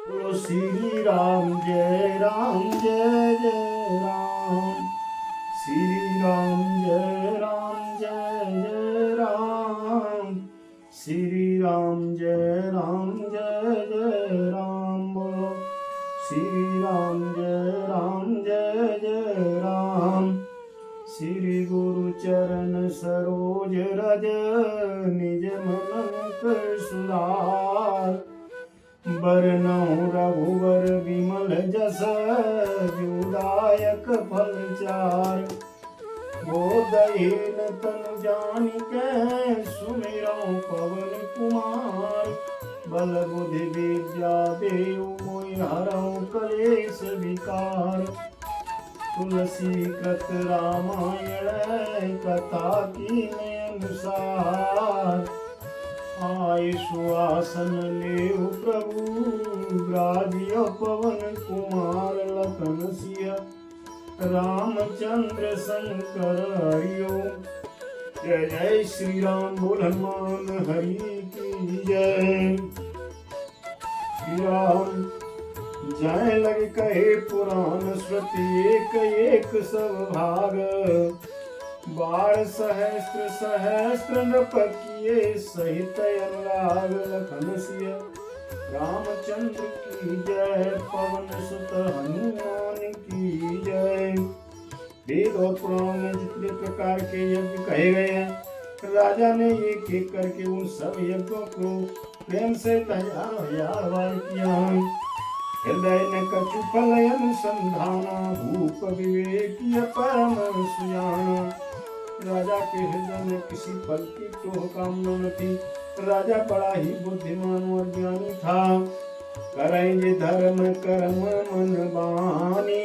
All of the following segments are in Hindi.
बोलो श्री राम जय राम जय जय राम। श्री राम जय राम जय जय राम। श्री राम जय राम जय जय राम। बोलो श्री राम जय राम जय जय राम। श्री गुरु चरण सरोज रज निज मन मुख सुधार। बरनउँ रघुवर विमल जस जुदायक फल चार। बोधहीन तनु जानिकै सुमिरौं पवन कुमार। बल बुद्धि विद्या देहु मोहि हरौं कलेश विकार। तुलसी कृत रामायण कथा कीन अनुसार। आय सुआसन लेहु प्रभु राजियो पवन कुमार। लखन सिया रामचंद्र शंकर हरिओ। जय जय श्री राम बोल हनुमान हरि की जय। श्री राम जय लग कहे पुराण श्रुति एक एक सब भाग। बार सहस्त्र सहस्त्र नृप किए सहित अनुराग। लखन सिय रामचंद्र की जय पवन सुत हनुमान की जय। वेद और पुराणों में जितने प्रकार के यज्ञ कहे गए हैं राजा ने एक एक करके उन सब यज्ञों को प्रेम से तैयार बार किया। हृदय न कछु फल अनुसंधाना भूप विवेक परम सुजाना। राजा के हृदय में किसी फल की तो कामना न थी। राजा बड़ा ही बुद्धिमान और ज्ञानी था। करेंगे धर्म कर्म मन बानी।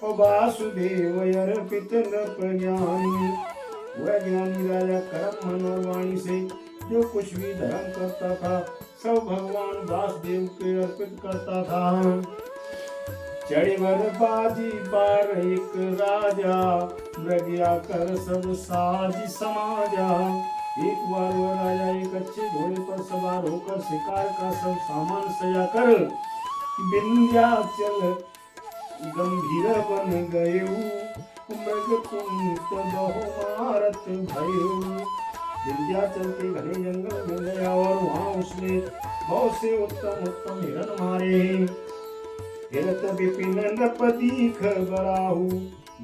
ओ वासुदेव अर्पित नृप ज्ञानी। वह ज्ञानी राजा कर्म मन और वाणी से जो कुछ भी धर्म करता था सब भगवान वासुदेव के अर्पित करता था। चढ़िवर बाजी बार एक राजा प्रज्ञा कर सब साज समाजा। एक बार वह राजा एक अच्छे घोड़े पर सवार होकर शिकार का सब सामान सजाकर विंध्याचल गंभीर बन गए। मृग कुंत बहुमारत भयु। विंध्याचल के घने जंगल में गया और वहां उसने बहुत से उत्तम उत्तम हिरण मारे। हिरत विपिन नृप दीख बराहु।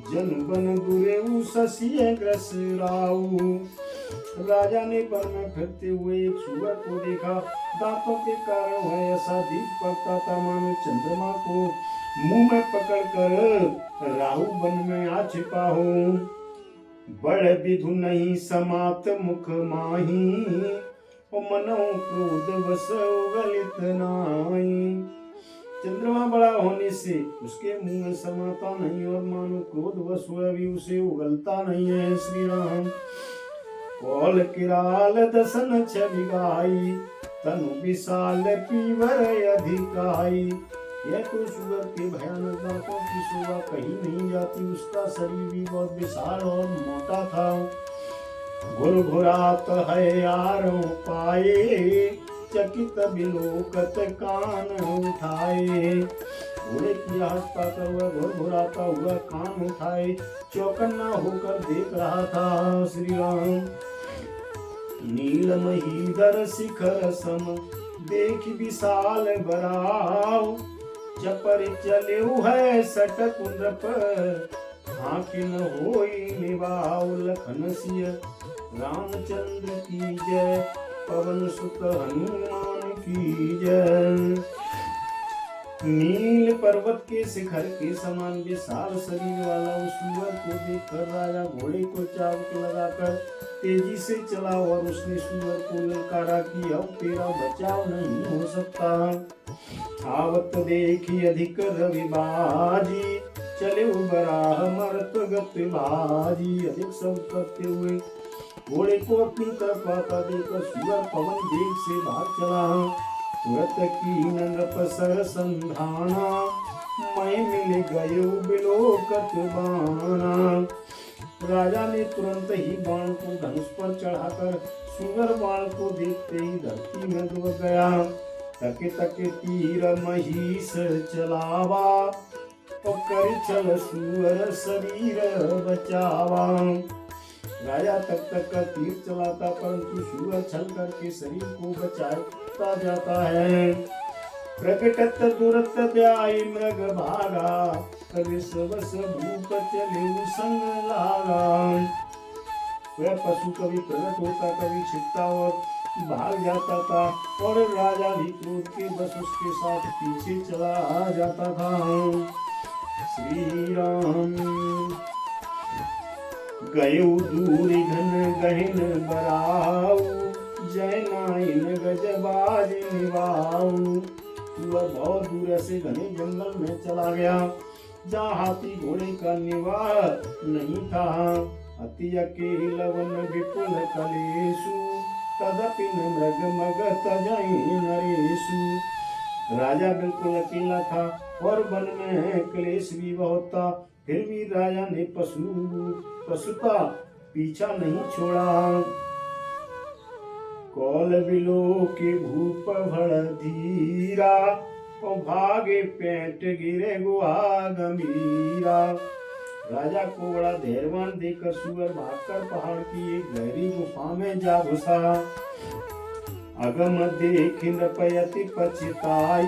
जन बन दुरेऊ शशिय ग्रस राहु। राजा ने वन में फिरते हुए एक सूअर को देखा। दांतों के कारण वह ऐसा दीख पड़ता था मानो चंद्रमा को मुंह में पकड़कर राहु वन में आ छिपा हो। बड़ विधु नहीं समात मुख माही। मनो क्रोध बस उगलित नाई। चंद्रमा बड़ा होने से उसके मुंह में समाता नहीं और मानो क्रोध वश हुआ भी उसे उगलता नहीं है। श्री राम कौल किराल दसन छवि गाई। तनु विशाल पीवर अधिकाई। यह तो सुअर के भयानक दांतों की शोभा कहीं नहीं जाती। उसका शरीर भी बहुत विशाल और मोटा था। घुरघुरात है यारों पाए। चकित बिलोकत कान उठाए। घोड़े की आहट पाकर हुआ घुरघुराता हुआ कान उठाए चौकन्ना होकर देख रहा था। श्री राम नीलमहीधर शिखर सम देख विशाल बराव। चपर चलेऊ है सटक नृप हाकिन होई निभाव। लखन सिय रामचंद्र की जय पवन सुत हनुमान की जय। नील पर्वत के शिखर के समान विशाल शरीर वाला उस सूअर को देखकर राजा घोड़े को चाबुक लगाकर तेजी से चला और उसने सूअर को ललकारा कि अब तेरा बचाव नहीं हो सकता। आवत देखी अधिक रविबाजी। चले बराह मरत गति भाजी। अधिक सब करते हुए घोड़े को अपनी तरफ आता देखकर सूअर पवन वेग से भाग चला। तुरत की नृप सर संधाना। मैं मिल गयो बिलोकत बाना। राजा ने तुरंत ही बाण को धनुष पर चढ़ाकर सूअर बाण को देखते ही धरती में डूब गया। तके तके तीर महिष चलावा, और कर छल सुअर शरीर बचावा। राजा तक तक का तीर चलाता, परंतु सुअर छल करके शरीर को बचाता जाता है। प्रकटत दुरत ध्याय मृग भागा, कवि सबस भूप चले संग लागा। वह पशु कभी प्रकट होता, कभी छिपता और भाग जाता था, और राजा भी क्रोध के बस उसके साथ पीछे चला जाता था। श्री राम गयो दूर घन गहन बराऊ, जय नाइन गजबाज निभाऊ। वह बहुत दूर ऐसे घने जंगल में चला गया जहाँ हाथी घोड़े का निवाह नहीं था। अति अकेलवन विपुल कलेशु, तदपि न मृग मग तजहि नरेशु। राजा बिल्कुल अकेला था और वन में क्लेश भी बहुत था, फिर भी राजा ने पशु का पीछा नहीं छोड़ा। कौल बिलो के भूप भड़ धीरा, और भागे पेट गिरे गुहा गंभीरा। राजा को बड़ा धैर्यवान देखकर सुअर भागकर पहाड़ की एक गहरी गुफा में जा घुसा। अगम देख नृपयति पछताई,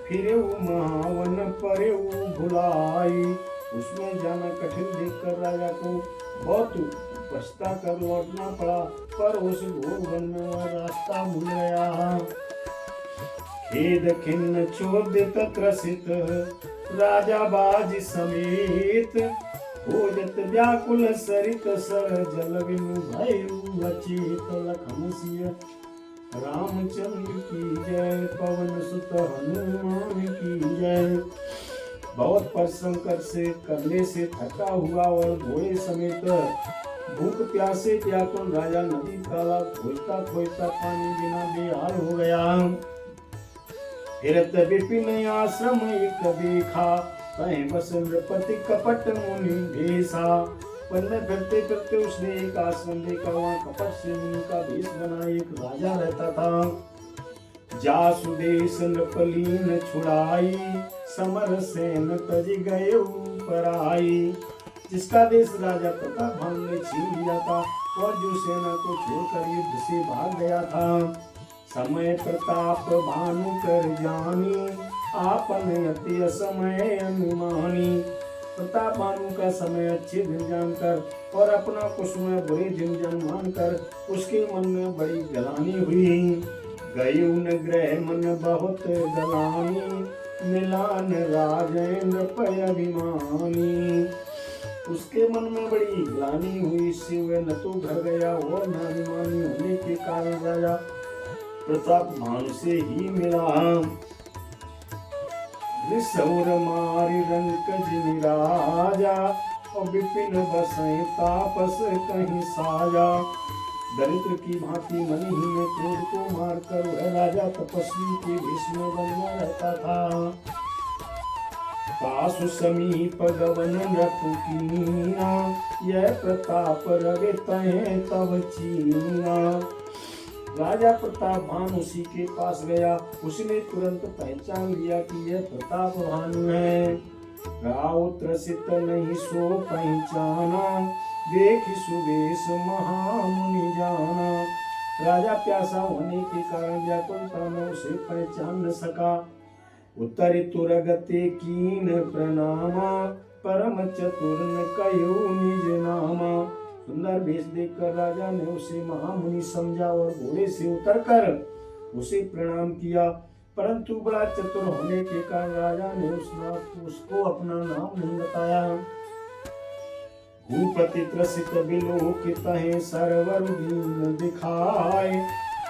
फिरे महावन परे भुलाई। उसमें जाना कठिन देखकर राजा को बहुत पछता कर लौटना पड़ा, पर उस घोर वन में वह रास्ता भूल गया। खेद खिन्न चोदित त्रसित, राजा बाज समेत, खोजत व्याकुल सरित सर जल बिनु भयउ अचेत। लखन सिय रामचंद्र की जय, पवन सुत हनुमान की जय। बहुत परिश्रम करने से थका हुआ और घोड़े समेत भूख प्यासे व्याकुल राजा नदी तालाब खोजता खोजता पानी बिना बेहाल हो गया। फिरत विपिन आश्रम एक देखा, कहीं बस नृपति कपट मुनि भेसा। वन में फिरते फिरते उसने एक आश्रम देखा, वहाँ कपट से मुनि का भेष बना एक राजा रहता था। जासुदेश नृपलीन छुड़ाई, समर सेन तज गए पराई। जिसका देश राजा प्रतापभानु ने छीन लिया था और जो सेना को छोड़कर युद्ध से भाग गया था। समय प्रताप भानु कर जानी, आपन अति असमय अनुमानी। प्रताप भानु का समय अच्छे दिन जानकर और अपना कुसुम बुरे दिन जान मानकर उसके मन में बड़ी गलानी हुई। गयु न ग्रह मन बहुत गलानी, मिलान राजेंद्र पय अभिमानी। उसके मन में बड़ी ग्लानि हुई, इससे वह न तो घर गया और न अभिमानी होने के कारण राजा प्रताप भानु से ही मिला। ऋषौर मारि रंक जिन राजा, और विपिन बसै तापस कहीं साजा। दरिद्र की भांति मन ही में क्रोध को मारकर वह राजा तपस्वी के भेष में वन में रहता था। पासु समीप गवन नृपु कीना, यह प्रताप रवि तहें तब चीना। राजा प्रताप भानु उसी के पास गया, उसने तुरंत पहचान लिया कि यह प्रताप भानु है। राव त्रसित नहीं सो पहचाना, देख सुवेश महामुनि जाना। राजा प्यासा होने के कारण व्याकुलता में उसे पहचान न सका। उत्तरी तुरगते कीन प्रणामा, परम चतुर न कयो निज नामा। सुंदर भेष देखकर राजा ने उसे महामुनि समझा और घोड़े से उतरकर उसे प्रणाम किया, परंतु बड़ा चतुर होने के कारण राजा ने उसको अपना नाम नहीं बताया। भूपति त्रसित विलोकित है सरवर दीन दिखाए,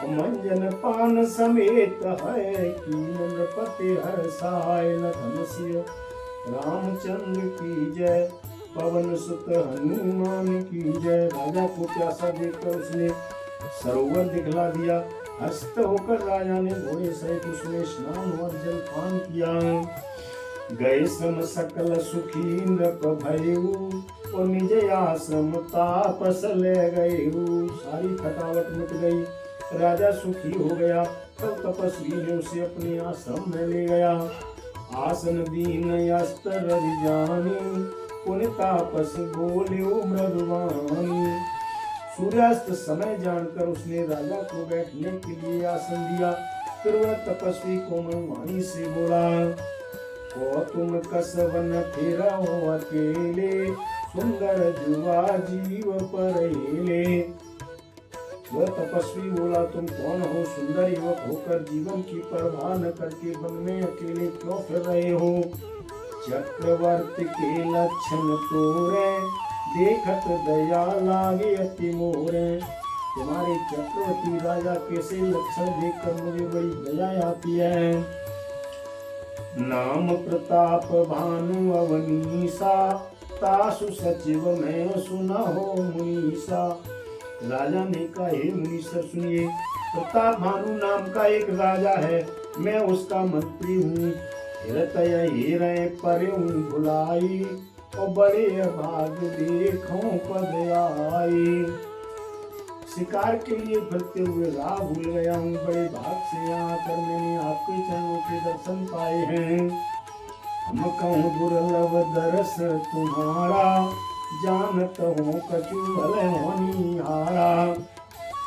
मंजन पान समेत है की नृपति हर्षाय। लखन सिय रामचंद्र की जय, पवन सुत हनुमान की जय। राजा को प्यासा देखकर उसने सरोवर दिखला दिया। हस्त होकर राजा ने घोड़े सहित उसमें स्नान और जलपान किया। गए सम सकल सुखी नृप भयऊ, और निज आश्रम तापस ले गए। सारी थकावट मिट गई, राजा सुखी हो गया। तब तपस्वी ने उसे अपने आश्रम में ले गया। आसन दीन अस्तर जानी, पुन तापस बोल्यो मृदुवानी। सूर्यास्त समय जानकर उसने राजा को बैठने के लिए आसन दिया। फिर वह तपस्वी कोमल वाणी से बोला, को तुम कसवन फिरा हो अकेले, सुंदर जुआ जीव परेले। वह तपस्वी बोला, तुम कौन हो? सुंदर युवक होकर जीवन की परवाह न करके वन में अकेले क्यों फिर रहे हो? चक्रवर्ती के लक्षण तोरे, देखत दया लागे अति मोरे। तुम्हारे चक्रवर्ती राजा कैसे लक्षण देखकर मुझे बड़ी दया आती है। नाम प्रताप भानु अवनीसा, तासु सचिव में सुना हो मुनीसा। राजा ने कहा, हे मुनीश्वर सुनिए, प्रताप भानु नाम का एक राजा है, मैं उसका मंत्री हूँ। हिरतय हिरय पर्यु भुलाई, और बड़े भाग देखो पद आई। शिकार के लिए फिरते हुए राह भूल गया हूँ, बड़े भाग से यहाँ आकर मैंने आपके चरणों के दर्शन पाए हैं। हम कहूँ दुर्लभ दरस तुम्हारा, जानत हूँ कछु भले होनी हारा।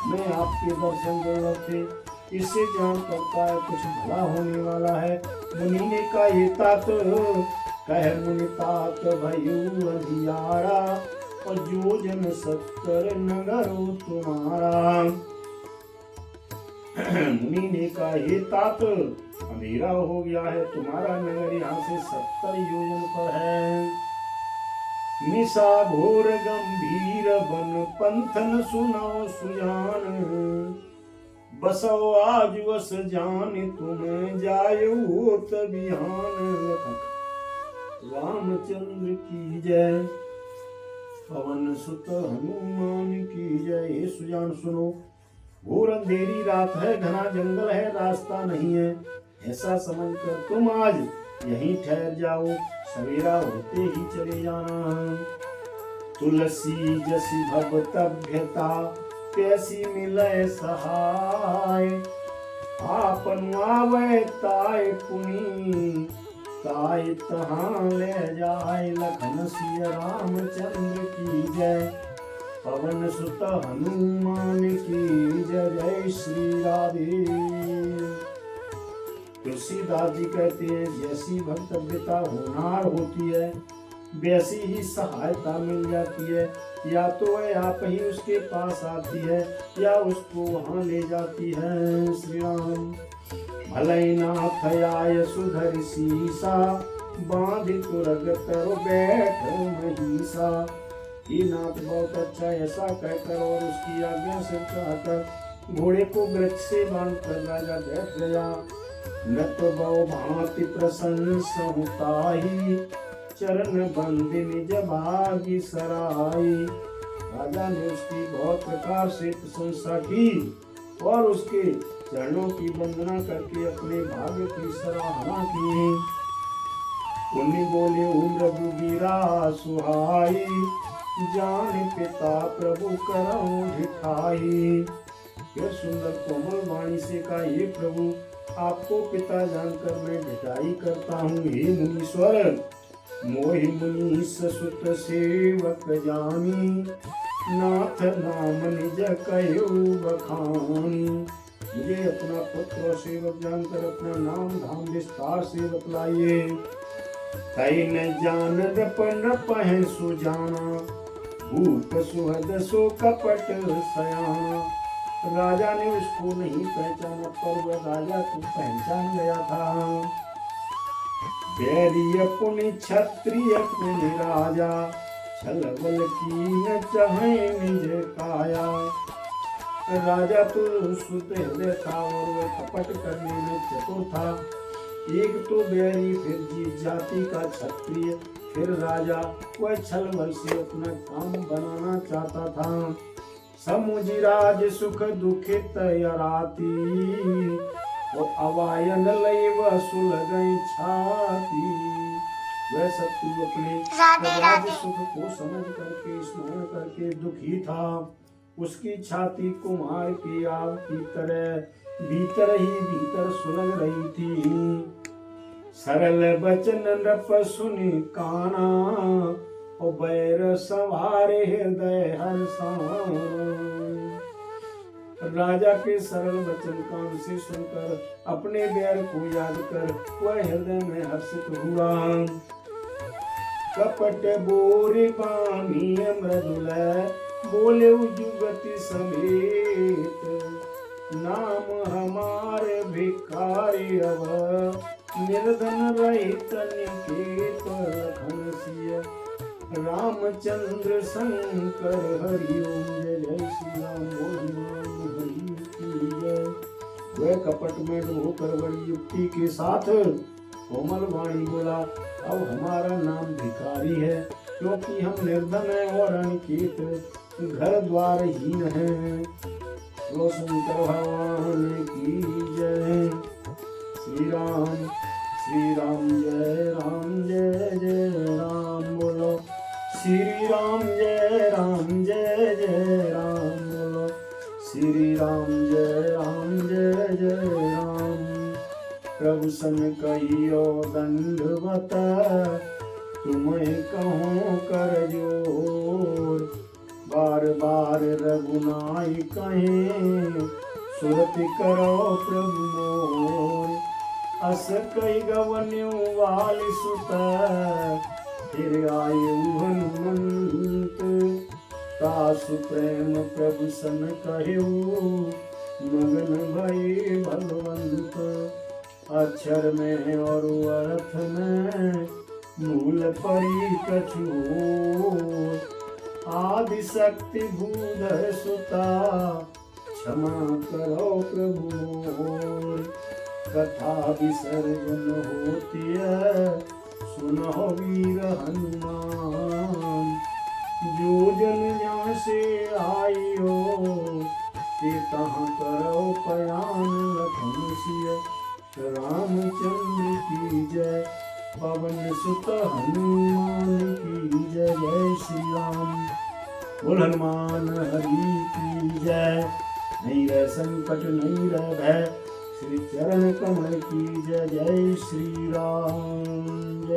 मैं आपके दर्शन दुर्लभ थे, इससे जान पड़ता है कुछ भला होने वाला है। मुनि ने कहा, ये तात कह मुनि तात भयु अधियारा, और जो जन सत्तर नगर तुम्हारा। मुनि ने कहा, हे तात अंधेरा हो गया है, तुम्हारा नगर यहाँ से 70 योजन पर है। निशा घोर गंभीर बन पंथन सुनाओ सुजान, बसो आज वस जान तुम्हें जायो तबिहान। रामचंद्र की जय, पवन सुत हनुमान की जय। हे सुजान सुनो, घोर अंधेरी रात है, घना जंगल है, रास्ता नहीं है। ऐसा समझकर तुम आज यहीं ठहर जाओ, सवेरा होते ही चले जाना। तुलसी जसी भवतभ्यता, कैसी मिले सहाय। आपन आवे ताय पुनी, ताय तहाँ ले जाए। लखन सिया रामचंद्र की जय, पवन सुत हनुमान की जय। जय श्री राधे। तुलसीदास जी कहते हैं, जैसी भक्तव्यता होनहार होती है, वैसी ही सहायता मिल जाती है। या तो वह आप ही उसके पास आती है, या उसको वहां ले जाती है। श्री राम। भले नाथ आय सुधर सीसा, बांध तुरग तर बैठ महिषा। ये नाथ बहुत अच्छा, ऐसा कहकर और उसकी आज्ञा से कहकर घोड़े को वृक्ष से बांधकर राजा बैठ गया। नत बहु भांति प्रशंसहुताहि, चरण बंदि निज भागी सराई। राजा ने उसकी बहुत प्रकार से प्रशंसा की और उसके चरणों की वंदना करके अपने भाग्य की सराहना की। पुण्य बोले रघुवीरा सुहाई, जान पिता प्रभु करऊं ढिठाई। फिर सुंदर कोमल वाणी से कहा, हे प्रभु, आपको पिता जानकर मैं ढिठाई करता हूँ। हे मुनीश्वर, मोहि मुनीश सुत सेवक जानी, नाथ नाम निज कयो बखानी। मुझे अपना पुत्र और सेवक जानकर अपना नाम धाम विस्तार से बतलाइए। तै न जान रप नप है सुजाना, भूप सुहद सो कपट सयाना। राजा ने उसको नहीं पहचाना, पर वह राजा को पहचान गया था। बैरिय पुण्य क्षत्रिय पुण्य राजा, छलबल की न चाहे निज काया। राजा तो सुत हृदय था और वह कपट करने में चतुर था। एक तो बैरी, फिर जीत जाति का क्षत्रिय, फिर राजा। वह छलबल से अपना काम बनाना चाहता था। समुजिराज सुख दुखित यराती, और अवायन लय वसुल गई छाती। वह शत्रु अपने राज सुख को समझ करके स्मरण करके दुखी था। उसकी छाती कुम्हार की आग की तरह भीतर ही भीतर सुलग रही थी। सरल बचन नृप सुनि काना, ओ बैर सवारे हृदय हर्षान। राजा के सरल वचन कान से सुनकर अपने बैर को याद कर वह हृदय में हर्षित हुआ। कपट बोरे बानी मृदुल, बोले जुगति समेत, नाम हमारे भिखारी अब, निर्धन रहित निकेत लखन सिय, रामचंद्र शंकर हरि ओम। जय जय श्री राम बोल हरि की जय। वह कपट में डूबकर बड़ी युक्ति के साथ कोमल वाणी बोला, अब हमारा नाम भिखारी है, क्योंकि हम निर्धन हैं और अनिकेत घर द्वार हीन हैं। तो शंकर भगवान की जय। श्री राम जय जय राम बोलो। श्री राम जय राम बोलो। श्री राम जय राम। प्रभु सन कहियो दंडवत, तुम्हें कहूँ कर जोर, बार बार रघुनाई कहें, सुरति करो प्रभु मोर। अस कई गवन्यु वाली सुत, फिर आयु हनुमंत, तासु प्रेम प्रभु सन कहु, मगन भई भगवंत। अक्षर में और अर्थ में मूल परी कछु, आदि शक्ति भूधर सुता, क्षमा करो प्रभु मोर। कथा विसर्जन होती है, सुनो वीर हनुमान, जो जन यहाँ से आइयो, ते तहाँ करो पयान लखन सिय, रामचंद्र की जय। पवन सुत हनुमान की जय। जय श्री राम बोल हनुमान हरि की जय। नहीं रह संकट नहीं रह भय, श्री चरण कमल की जय। जय श्री राम जय।